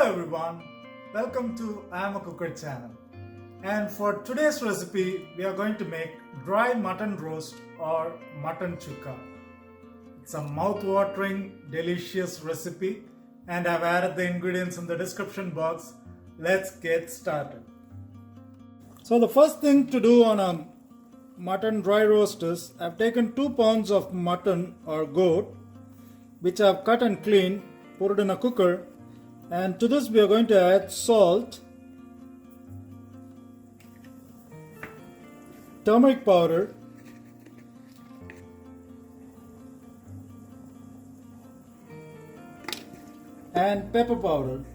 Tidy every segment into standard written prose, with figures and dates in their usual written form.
everyone, welcome to Imacooker channel. And for today's recipe, we are going to make dry mutton roast or mutton chukka. It's a mouth-watering, delicious recipe, and I've added the ingredients in the description box. Let's get started. So the first thing to do on a mutton dry roast is I've taken 2 pounds of mutton or goat, which I've cut and cleaned, put it in a cooker, and to this we are going to add salt, turmeric powder, and pepper powder.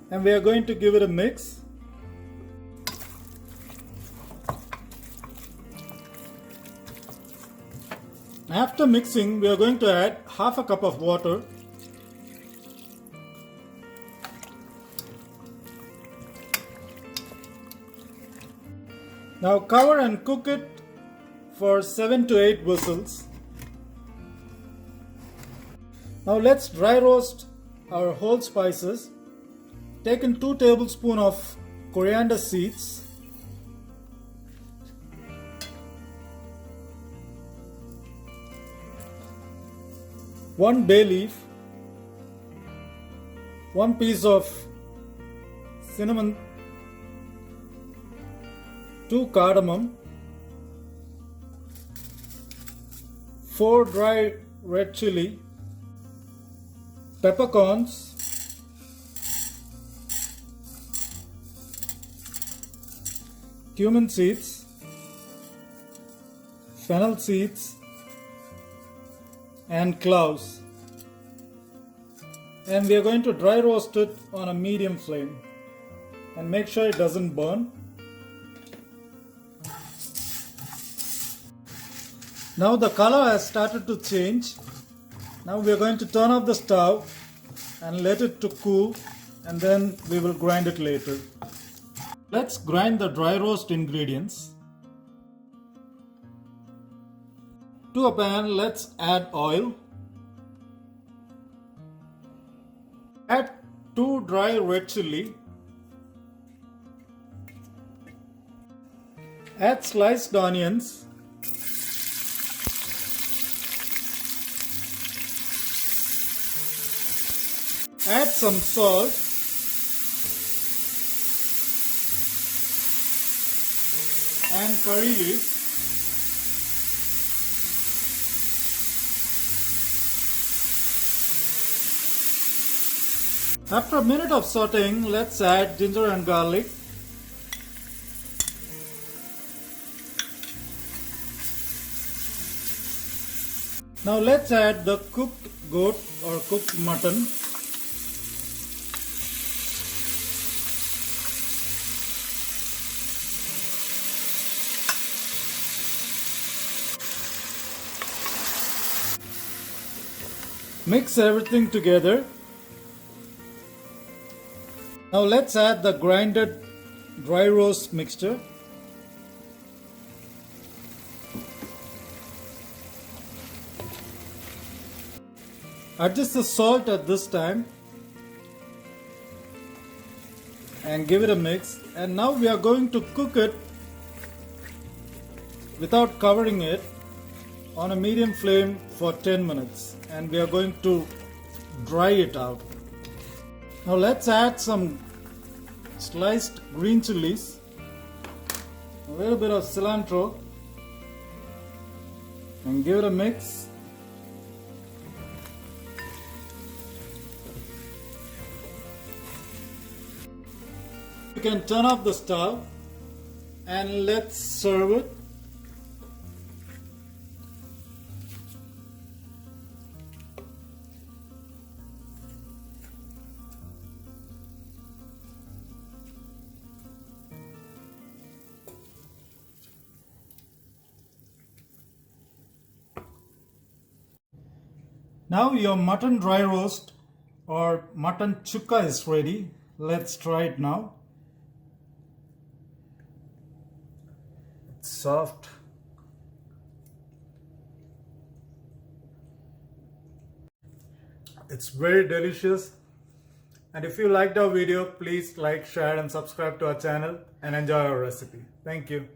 And we are going to give it a mix. After mixing, we are going to add half a cup of water. Now cover and cook it for 7 to 8 whistles. Now let's dry roast our whole spices. Taken 2 tablespoons of coriander seeds, 1 bay leaf, 1 piece of cinnamon, 2 cardamom, 4 dry red chili, peppercorns, cumin seeds, fennel seeds, and cloves. And we are going to dry roast it on a medium flame and make sure it doesn't burn. Now the color has started to change. Now we are going to turn off the stove and let it to cool, and then we will grind it later. Let's grind the dry roast ingredients. To a pan, let's add oil. Add 2 dry red chili. Add sliced onions. Add some salt. And curry leaves. After a minute of sauteing, let's add ginger and garlic. Now let's add the cooked goat or cooked mutton. Mix everything together. Now let's add the grinded dry roast mixture. Adjust the salt at this time and give it a mix. And now we are going to cook it without covering it on a medium flame for 10 minutes, and we are going to dry it out. Now let's add some sliced green chilies, a little bit of cilantro, and give it a mix. You can turn off the stove and let's serve it. Now your mutton dry roast or mutton chukka is ready. Let's try it now. It's soft. It's very delicious. And if you liked our video, please like, share and subscribe to our channel and enjoy our recipe. Thank you.